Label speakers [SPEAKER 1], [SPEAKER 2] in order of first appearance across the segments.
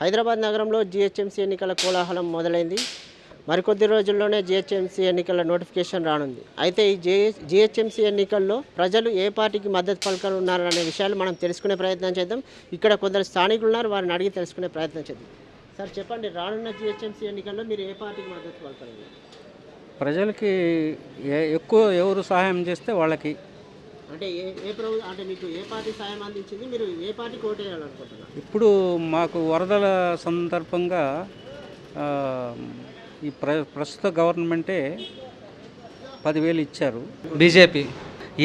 [SPEAKER 1] హైదరాబాద్ నగరంలో జీహెచ్ఎంసీ ఎన్నికల కోలాహలం మొదలైంది. మరికొద్ది రోజుల్లోనే జీహెచ్ఎంసీ ఎన్నికల నోటిఫికేషన్ రానుంది. అయితే ఈ జీహెచ్ఎంసీ ఎన్నికల్లో ప్రజలు ఏ పార్టీకి మద్దతు పలకనున్నారనే విషయాలు మనం తెలుసుకునే ప్రయత్నం చేద్దాం. ఇక్కడ కొందరు స్థానికులు ఉన్నారు, వారిని అడిగి తెలుసుకునే ప్రయత్నం చేద్దాం. సార్ చెప్పండి, రానున్న జీహెచ్ఎంసీ ఎన్నికల్లో మీరు ఏ పార్టీకి మద్దతు పలకనున్నారు?
[SPEAKER 2] ప్రజలకి ఎక్కువ ఎవరు సహాయం చేస్తే వాళ్ళకి.
[SPEAKER 1] అంటే అంటే మీకు ఏ పార్టీ సాయం అందించింది, మీరు ఏ పార్టీకి ఓటు వేయాలనుకుంటున్నారు?
[SPEAKER 2] ఇప్పుడు మాకు వరదల సందర్భంగా ఈ ప్రస్తుత గవర్నమెంటే 10,000 ఇచ్చారు.
[SPEAKER 3] బీజేపీ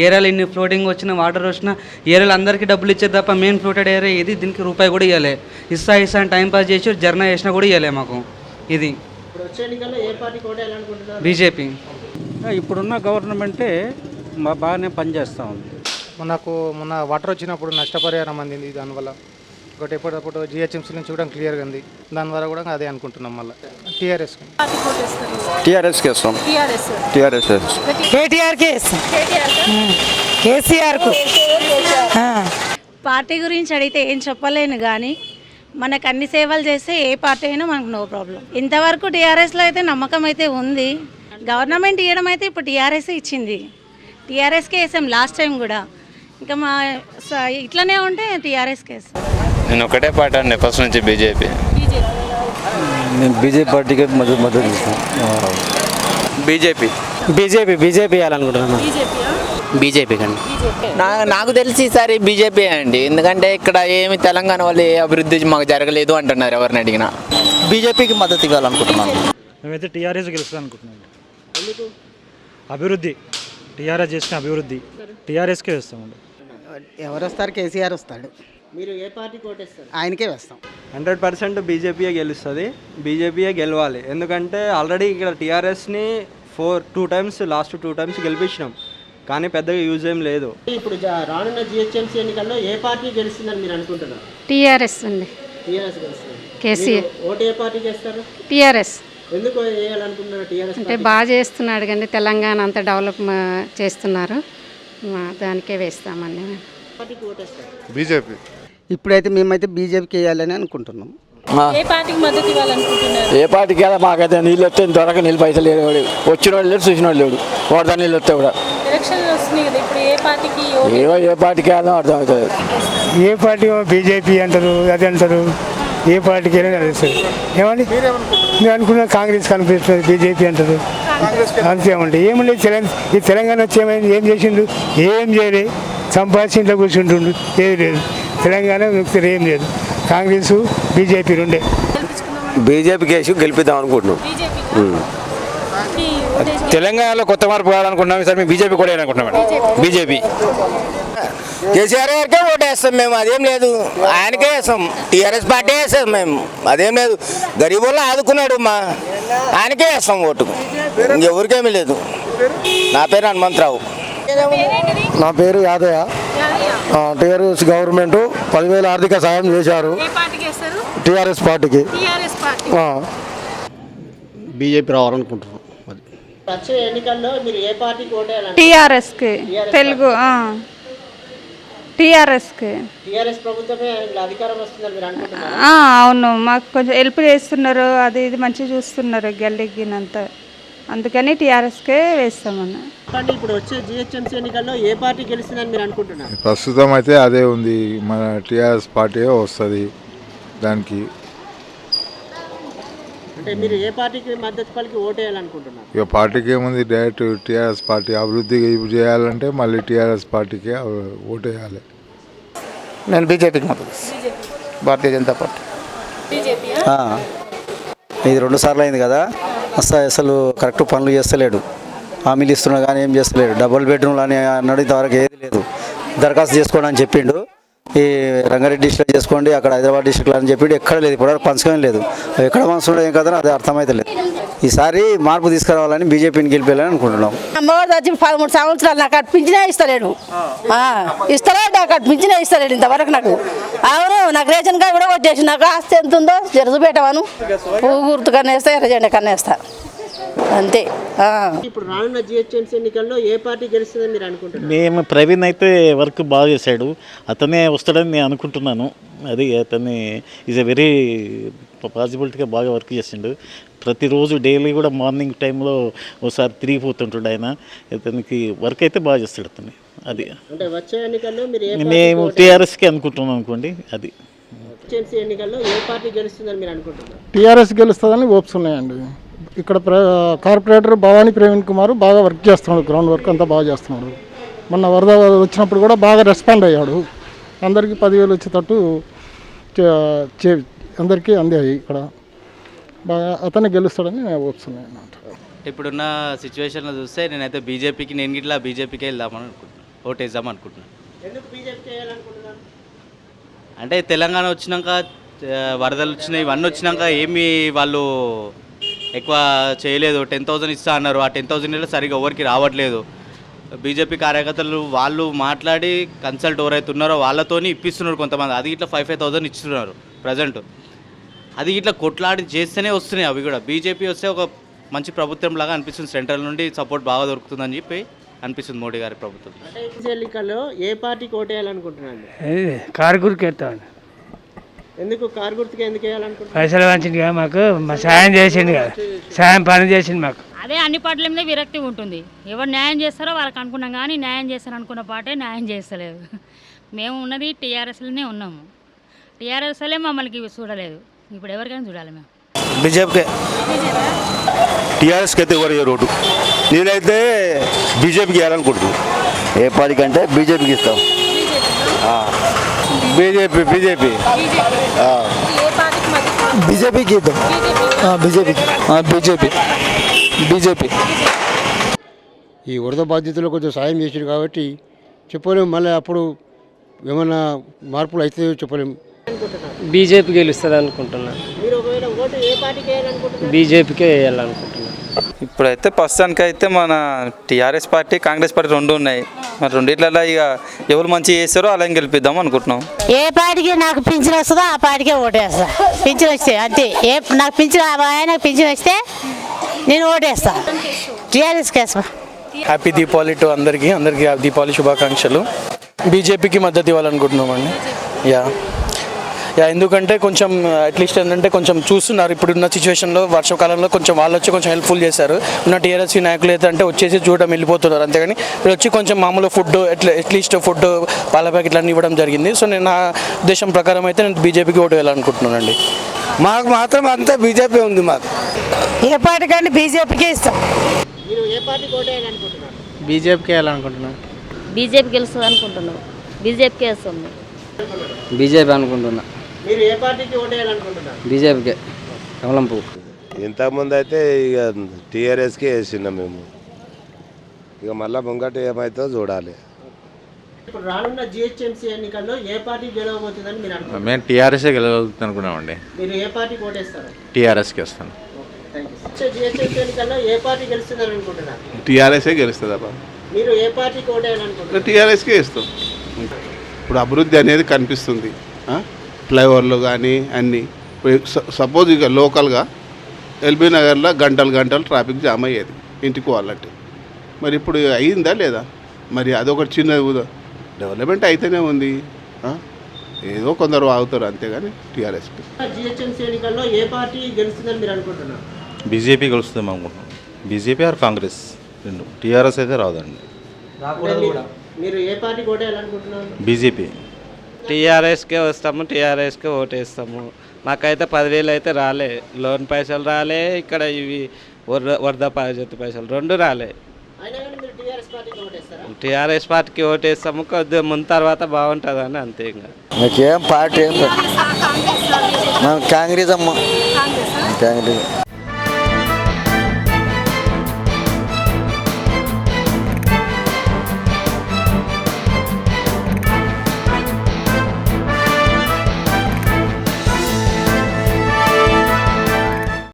[SPEAKER 3] ఏరియాలో ఇన్ని ఫ్లోటింగ్ వచ్చిన వాటర్ వచ్చినా ఏరియాలో అందరికీ డబ్బులు ఇచ్చేది తప్ప మెయిన్ ఫ్లోటెడ్ ఏరియా ఇది, దీనికి రూపాయి కూడా ఇవ్వలే. ఇస్తా అని టైంపాస్ చేసి జర్నా చేసినా కూడా ఇవ్వలే మాకు. ఇది
[SPEAKER 1] ఇప్పుడు వచ్చే ఎన్నికల్లో ఏ పార్టీకి ఓటు వేయాలనుకుంటున్నారు?
[SPEAKER 3] బీజేపీ.
[SPEAKER 2] ఇప్పుడున్న గవర్నమెంటే బాగానే పనిచేస్తూ ఉంది.
[SPEAKER 4] మొన్న వాటర్ వచ్చినప్పుడు నష్టపరిహారం అందింది. దానివల్ల ఒకటి ఎప్పటికప్పుడు జిహెచ్ఎంసీ నుంచి కూడా క్లియర్గా ఉంది. దానివల్ల కూడా అదే అనుకుంటున్నాం. మళ్ళీ
[SPEAKER 5] టీఆర్ఎస్కి వేస్తాం.
[SPEAKER 6] కేసీఆర్కు పార్టీ గురించి అడిగితే ఏం చెప్పలేను, కానీ మనకు అన్ని సేవలు చేస్తే ఏ పార్టీ అయినా మనకు నో ప్రాబ్లం. ఇంతవరకు టీఆర్ఎస్లో అయితే నమ్మకం అయితే ఉంది. గవర్నమెంట్ ఇవ్వడం అయితే ఇప్పుడు టీఆర్ఎస్ ఇచ్చింది. టీఆర్ఎస్కే వేసాం లాస్ట్ టైం కూడా. ఇంకా మా ఇట్లనే ఉంటే టీఆర్ఎస్కే వేస్తాం.
[SPEAKER 5] నేను ఒకటే పార్టీ అండి ఫస్ట్ నుంచి, బీజేపీ.
[SPEAKER 7] నేను బీజేపీ పార్టీకి మద్దతు ఇస్తాను.
[SPEAKER 8] బీజేపీ వేయాలనుకుంటున్నాను. బీజేపీ కండి. నాకు తెలిసి ఈసారి బీజేపీ అండి. ఎందుకంటే ఇక్కడ ఏమి తెలంగాణ వాళ్ళు ఏ అభివృద్ధి మాకు జరగలేదు అంటున్నారు ఎవరిని అడిగినా.
[SPEAKER 7] బీజేపీకి మద్దతు ఇవ్వాలనుకుంటున్నాను.
[SPEAKER 9] మేమైతే టీఆర్ఎస్ గెలుస్తాను అనుకుంటున్నాను. అభివృద్ధి టీఆర్ఎస్ చేసిన అభివృద్ధి టీఆర్ఎస్కే వేస్తామండి.
[SPEAKER 1] ఎవరు వస్తారు? కేసీఆర్ వస్తాడు. మీరు ఏ పార్టీకి ఓటేస్తారు? ఆయనకే వేస్తాం.
[SPEAKER 10] 100% బీజేపీయే గెలుస్తుంది. బీజేపీయే గెలవాలి. ఎందుకంటే ఆల్రెడీ ఇక్కడ టీఆర్ఎస్ని 2 టైమ్స్ లాస్ట్ 2 టైమ్స్ గెలిపించినాం, కానీ పెద్దగా యూజ్ ఏం లేదు.
[SPEAKER 1] ఇప్పుడు రానున్న జిహెచ్ఎంసీ ఎన్నికల్లో ఏ పార్టీ గెలుస్తుందని మీరు అనుకుంటున్నారు?
[SPEAKER 6] టీఆర్ఎస్ అండి.
[SPEAKER 1] టీఆర్ఎస్ గెలుస్తుంది.
[SPEAKER 6] కేసీఆర్.
[SPEAKER 1] ఓటు ఏ పార్టీకి వేస్తారు?
[SPEAKER 6] టీఆర్ఎస్.
[SPEAKER 1] ఎందుకు వేయాలనుకుంటున్నారు టీఆర్ఎస్?
[SPEAKER 6] అంటే బాగా చేస్తున్నాడు కానీ తెలంగాణ అంతా డెవలప్ చేస్తున్నారు, దానికే వేస్తామండి.
[SPEAKER 1] పార్టీకి ఓటేస్తారు?
[SPEAKER 5] బీజేపీ.
[SPEAKER 7] ఇప్పుడైతే మేమైతే బీజేపీకి వేయాలని అనుకుంటున్నాం.
[SPEAKER 6] ఏ పార్టీకి మద్దతు ఇవ్వాలనుకుంటున్నారు?
[SPEAKER 7] ఏ పార్టీకి కదా, మాకైతే నీళ్ళు వస్తే ఇంతవరకు నీళ్ళు పైసలు లేడు. వచ్చిన వాళ్ళు లేడు, చూసిన వాళ్ళు లేడు. వాడదా నీళ్ళు వస్తే కూడా
[SPEAKER 6] ఎలక్షన్లు వస్తున్నాయి కదా, ఇప్పుడు ఏ పార్టీకి
[SPEAKER 7] ఏ పార్టీకి వేయాలో అర్థం అవుతుంది.
[SPEAKER 4] ఏ పార్టీ బీజేపీ అంటారు, అది అంటారు. ఏ పార్టీకి అయినా తెలుస్తుంది. ఏమండి నేను అనుకున్నా కాంగ్రెస్ కనిపిస్తుంది, బీజేపీ అంటారు. అంతేమండి ఏమండి. ఈ తెలంగాణ వచ్చి ఏం చేసిండు? ఏం చేయలే. సంపాదించి ఇంట్లో కూర్చుంటుండు, ఏది లేదు. తెలంగాణ ఏం లేదు. కాంగ్రెస్ బీజేపీ రెండే.
[SPEAKER 7] బీజేపీకి వేసి గెలిపిద్దాం అనుకుంటున్నాం.
[SPEAKER 4] తెలంగాణలో కొత్త మార్పు కావాలనుకుంటున్నాం. ఈసారి మేము బీజేపీ కూడా వేయాలనుకుంటున్నాం. బీజేపీ
[SPEAKER 8] కేసీఆర్ గారికే ఓటేస్తాం మేము. అదేం లేదు, ఆయనకే వేస్తాం. టీఆర్ఎస్ పార్టీ వేస్తాం మేము. అదేం లేదు, గరీబుల్లో ఆదుకున్నాడు ఆయనకే వేస్తాం ఓటు. ఇంకెవరికేమీ లేదు. నా పేరు హనుమంతరావు.
[SPEAKER 7] నా పేరు యాదయ్య. టీఆర్ఎస్ గవర్నమెంట్ 10,000 ఆర్థిక సాయం చేశారు టీఆర్ఎస్ పార్టీకి.
[SPEAKER 4] బీజేపీ రావాలనుకుంటున్నాం.
[SPEAKER 1] వచ్చే ఎన్నికల్లో మీరు ఏ పార్టీకి ఓటేయాలి?
[SPEAKER 6] టీఆర్ఎస్కి. తెలుగు టీఆర్ఎస్కి.
[SPEAKER 1] టీఆర్ఎస్ ప్రభుత్వమే అధికారం వస్తుందని మీరు అనుకుంటున్నారు?
[SPEAKER 6] అవును, మాకు కొంచెం హెల్ప్ చేస్తున్నారు, అది ఇది మంచిగా చూస్తున్నారు గెలిగినంత, అందుకని టీఆర్ఎస్కే వేస్తామన్న.
[SPEAKER 1] ఇప్పుడు వచ్చే జిహెచ్ఎంసీ ఎన్నికల్లో ఏ పార్టీ గెలుస్తుందని మీరు అనుకుంటున్నారు?
[SPEAKER 5] ప్రస్తుతం అయితే అదే ఉంది, మన టీఆర్ఎస్ పార్టీ వస్తుంది. దానికి
[SPEAKER 1] అంటే మీరు ఏ పార్టీకి మద్దతు పలికి ఓటేయాలనుకుంటున్నారు?
[SPEAKER 5] ఇక పార్టీకి ఏముంది, డైరెక్ట్ టీఆర్ఎస్ పార్టీ అభివృద్ధి చేయాలంటే మళ్ళీ టీఆర్ఎస్ పార్టీకే ఓటేయాలి.
[SPEAKER 7] నేను బీజేపీకి మద్దతు. భారతీయ జనతా పార్టీ. ఇది 2 సార్లు అయింది కదా, అసలు కరెక్ట్ పనులు చేస్తలేడు. హామీలు ఇస్తున్నాడు కానీ ఏం చేస్తలేడు. డబుల్ బెడ్రూమ్లు అని అన్నాడు, ఇంతవరకు ఏది లేదు. దరఖాస్తు చేసుకోండి అని చెప్పిండు. ఈ రంగారెడ్డి డిస్ట్రిక్ట్ చేసుకోండి, అక్కడ హైదరాబాద్ డిస్ట్రిక్ట్లో అని చెప్పిండు. ఎక్కడ లేదు, ఇప్పుడు పంచకం లేదు. ఎక్కడ మనసులో ఏం కదా అది అర్థమైతే లేదు. ఈసారి మార్పు తీసుకురావాలని బీజేపీని గెలిపేయాలని అనుకుంటున్నాం.
[SPEAKER 6] 13 సంవత్సరాలు నాకు అనిపించినా ఇస్తలేడు. ఇస్తలేడు, నాకు అనిపించినా ఇస్తలేడు ఇంతవరకు. నాకు అవును, నాకు రేషన్ కార్డు కూడా వచ్చేసి నాకు ఆస్తి ఎంత ఉందో జరుసు పెట్టవాను. పువ్వు గుర్తు కన్నా వేస్తా, ఎర్ర జెండా కన్నా వేస్తా. అంతే.
[SPEAKER 1] ఇప్పుడు రానున్న జిహెచ్ఎంసీ ఎన్నికల్లో ఏ పార్టీ గెలుస్తుందని మీరు అనుకుంటున్నారు?
[SPEAKER 11] మేము ప్రవీణ్ అయితే వర్క్ బాగా చేశాడు, అతనే వస్తాడని నేను అనుకుంటున్నాను. అది అతన్ని ఈజ్ ఎ వెరీ పాసిబిలిటీగా బాగా వర్క్ చేసిండు. ప్రతిరోజు డైలీ కూడా మార్నింగ్ టైంలో ఒకసారి తిరిగిపోతుంటాడు ఆయన. అతనికి వర్క్ అయితే బాగా చేస్తాడు అతన్ని. అది
[SPEAKER 1] అంటే వచ్చే ఎన్నికల్లో మీరు
[SPEAKER 11] మేము టీఆర్ఎస్కి అనుకుంటున్నాం అనుకోండి. అది
[SPEAKER 1] జిహెచ్ఎంసీ ఎన్నికల్లో ఏ పార్టీ గెలుస్తుందని మీరు అనుకుంటున్నారు?
[SPEAKER 4] టీఆర్ఎస్ గెలుస్తుందని హోప్స్ ఉన్నాయండి. ఇక్కడ కార్పొరేటర్ భవానీ ప్రవీణ్ కుమార్ బాగా వర్క్ చేస్తున్నాడు, గ్రౌండ్ వర్క్ అంతా బాగా చేస్తున్నాడు. మొన్న వరద వచ్చినప్పుడు కూడా బాగా రెస్పాండ్ అయ్యాడు. అందరికీ 10,000 వచ్చేటట్టు అందరికీ అందాయి. ఇక్కడ బాగా అతనే గెలుస్తాడని హోప్స్ ఉన్నాయి అన్నమాట.
[SPEAKER 3] ఇప్పుడున్న సిచ్యువేషన్లో చూస్తే నేనైతే బీజేపీకి, నేను ఇట్లా బీజేపీకి వెళ్దామని అనుకుంటున్నాను, ఓటేద్దాం అనుకుంటున్నాను.
[SPEAKER 1] ఎందుకు బీజేపీకి వేయాలనుకుంటున్నారు?
[SPEAKER 3] అంటే తెలంగాణ వచ్చినాక వరదలు వచ్చినాయి, ఇవన్నీ వచ్చినాక ఏమీ వాళ్ళు ఎక్కువ చేయలేదు. 10,000 ఇస్తా అన్నారు, ఆ 10,000 సరిగ్గా ఎవరికి రావట్లేదు. బీజేపీ కార్యకర్తలు వాళ్ళు మాట్లాడి కన్సల్ట్ ఎవరైతే ఉన్నారో వాళ్ళతోని ఇప్పిస్తున్నారు కొంతమంది. అది ఇట్లా 5,000 ఇస్తున్నారు ప్రజెంట్. అది ఇట్లా కొట్లాడి చేస్తేనే వస్తున్నాయి అవి కూడా. బీజేపీ వస్తే ఒక మంచి ప్రభుత్వం లాగా అనిపిస్తుంది, సెంట్రల్ నుండి సపోర్ట్ బాగా దొరుకుతుందని చెప్పి అనిపిస్తుంది మోడీ గారి ప్రభుత్వం.
[SPEAKER 1] అంటే ఎన్నికల్లో ఏ పార్టీకి ఓటేయాలనుకుంటున్నాను?
[SPEAKER 4] కారు గురికి ఎత్తాను.
[SPEAKER 1] ఎందుకు కారు గుర్తుకి ఎందుకు వేయాలనుకుంటున్నారు?
[SPEAKER 4] పైసలు వంచింది కదా, మాకు సాయం చేసింది కదా, సాయం పని చేసింది మాకు.
[SPEAKER 6] అదే అన్ని పార్టీల మీద విరక్తి ఉంటుంది. ఎవరు న్యాయం చేస్తారో వాళ్ళకి అనుకున్నాం, కానీ న్యాయం చేస్తారనుకున్న పార్టీ న్యాయం చేస్తలేదు. మేము ఉన్నది టీఆర్ఎస్లోనే ఉన్నాము. టీఆర్ఎస్లే మమ్మల్ని చూడలేదు. ఇప్పుడు ఎవరికైనా చూడాలి మేము.
[SPEAKER 8] బీజేపీకే, టీఆర్ఎస్కి అయితే ఎవరు రోడ్డు. నేనైతే బీజేపీకి వేయాలనుకుంటున్నాను.
[SPEAKER 7] ఏ పార్టీకి అంటే బీజేపీకి ఇస్తాం.
[SPEAKER 8] బీజేపీ బీజేపీ
[SPEAKER 4] బీజేపీకి ఇద్దాం. బీజేపీ ఈ వరద బాధితులకు కొంచెం సాయం చేసారు కాబట్టి చెప్పలేము. మళ్ళీ అప్పుడు ఏమైనా మార్పులు అయితే చెప్పలేము.
[SPEAKER 12] బీజేపీ గెలుస్తుంది అనుకుంటున్నాను.
[SPEAKER 1] మీరు ఒకవేళ ఓటు ఏ పార్టీకి వేయాలనుకుంటున్నారు?
[SPEAKER 12] బీజేపీకే వేయాలనుకుంటున్నాను.
[SPEAKER 10] ఇప్పుడైతే ప్రస్తుతానికి అయితే మన టీఆర్ఎస్ పార్టీ, కాంగ్రెస్ పార్టీ రెండు ఉన్నాయి. మరి రెండిట్లలో ఇక ఎవరు మంచి చేస్తారో అలా గెలిపిద్దాం అనుకుంటున్నాం.
[SPEAKER 6] ఏ పార్టీకి నాకు పింఛన్ వస్తుందో ఆ పార్టీకే ఓటేస్తా. పింఛన్ వస్తే అంతే. నాకు పింఛన్, ఆయనకు పింఛన్ వస్తే నేను ఓటేస్తా. టీఆర్ఎస్కి వేస్తా.
[SPEAKER 12] హ్యాపీ దీపావళి టు అందరికీ దీపావళి శుభాకాంక్షలు. బీజేపీకి మద్దతు ఇవ్వాలనుకుంటున్నామండి. ఎందుకంటే కొంచెం అట్లీస్ట్ ఏంటంటే కొంచెం చూస్తున్నారు ఇప్పుడున్న సిచ్యువేషన్లో, వర్షాకాలంలో కొంచెం వాళ్ళు వచ్చి కొంచెం హెల్ప్ఫుల్ చేశారు. ఉన్న టీఆర్ఎస్సీ నాయకులు అయితే అంటే వచ్చేసి చూడడం వెళ్ళిపోతున్నారు. అంతేగాని వీళ్ళు వచ్చి కొంచెం మామూలు ఫుడ్ అట్లీస్ట్ ఫుడ్, పాల ప్యాకెట్లు అన్నీ ఇవ్వడం జరిగింది. సో నేను నా ఉద్దేశం ప్రకారం అయితే నేను బీజేపీకి ఓటు వేయాలనుకుంటున్నానండి.
[SPEAKER 8] మాకు మాత్రం అంతా బీజేపీ ఉంది. మాకు
[SPEAKER 6] ఏ పార్టీ కానీ బీజేపీకే ఇస్తాం.
[SPEAKER 1] మీరు ఏ పార్టీకి ఓటేయాలనుకుంటున్నారు?
[SPEAKER 12] బీజేపీకి వేయాలనుకుంటున్నాను.
[SPEAKER 6] బీజేపీ గెలుస్తుంది అనుకుంటున్నాం. బీజేపీకే వేస్తాం.
[SPEAKER 12] బీజేపీ అనుకుంటున్నా.
[SPEAKER 1] మీరు ఏ పార్టీకి ఓటేయాలనుకుంటున్నారు?
[SPEAKER 12] బీజేపీకే. కమలం పువ్వు.
[SPEAKER 8] ఇంతకుముందు అయితే ఇక టీఆర్ఎస్కే వేసినాం మేము. ఇక మళ్ళీ ముంగట ఏమవుతుందో చూడాలి.
[SPEAKER 1] ఇప్పుడు రానున్న జిహెచ్ఎంసీ ఎన్నికల్లో ఏ పార్టీ గెలవబోతుందని మీరు అనుకుంటున్నారు?
[SPEAKER 11] మేము టీఆర్ఎస్ఏ గెలవబోతుంది అనుకున్నామండి.
[SPEAKER 1] మీరు ఏ పార్టీకి ఓటేస్తారు?
[SPEAKER 11] టీఆర్ఎస్కి వస్తాను.
[SPEAKER 1] జిహెచ్ఎంసీ ఎన్నికల్లో ఏ పార్టీ గెలుస్తుందని అనుకుంటున్నారు?
[SPEAKER 5] టీఆర్ఎస్ఏ గెలుస్తుంది అబ్బా.
[SPEAKER 1] మీరు ఏ పార్టీకి ఓటేయాలనుకుంటున్నారు?
[SPEAKER 5] టీఆర్ఎస్కే ఇస్తాం. ఇప్పుడు అభివృద్ధి అనేది కనిపిస్తుంది. ఫ్లైఓవర్లు కానీ అన్నీ. సపోజ్ ఇక లోకల్గా ఎల్బీ నగర్లో గంటలు ట్రాఫిక్ జామ్ అయ్యేది ఇంటికి పోవాలంటే. మరి ఇప్పుడు అయ్యిందా లేదా? మరి అదొకటి చిన్న డెవలప్మెంట్ అయితేనే ఉంది. ఏదో కొందరు ఆగుతారు అంతేగాని టీఆర్ఎస్.
[SPEAKER 1] జిహెచ్ఎంసీ ఎన్నికల్లో ఏ పార్టీ గెలుస్తుందని మీరు అనుకుంటున్నారు?
[SPEAKER 11] బీజేపీ గెలుస్తుంది అనుకుంటున్నాం. బీజేపీ ఆర్ కాంగ్రెస్ రెండు. టీఆర్ఎస్ అయితే రాదండి.
[SPEAKER 1] మీరు ఏ పార్టీకి ఓటేయాలనుకుంటున్నారు?
[SPEAKER 11] బీజేపీ.
[SPEAKER 12] టీఆర్ఎస్కే వస్తాము, టీఆర్ఎస్కే ఓటేస్తాము. మాకైతే 10,000 అయితే రాలే, లోన్ పైసలు రాలే, ఇక్కడ ఇవి వరద పైసలు రెండు రాలే. టీఆర్ఎస్ పార్టీకి ఓటేస్తాము. కొద్దిగా ముందు తర్వాత బాగుంటుందని అంతే. ఇంకా
[SPEAKER 7] మాకేం పార్టీ ఏం కాంగ్రెస్ అమ్మ. కాంగ్రెస్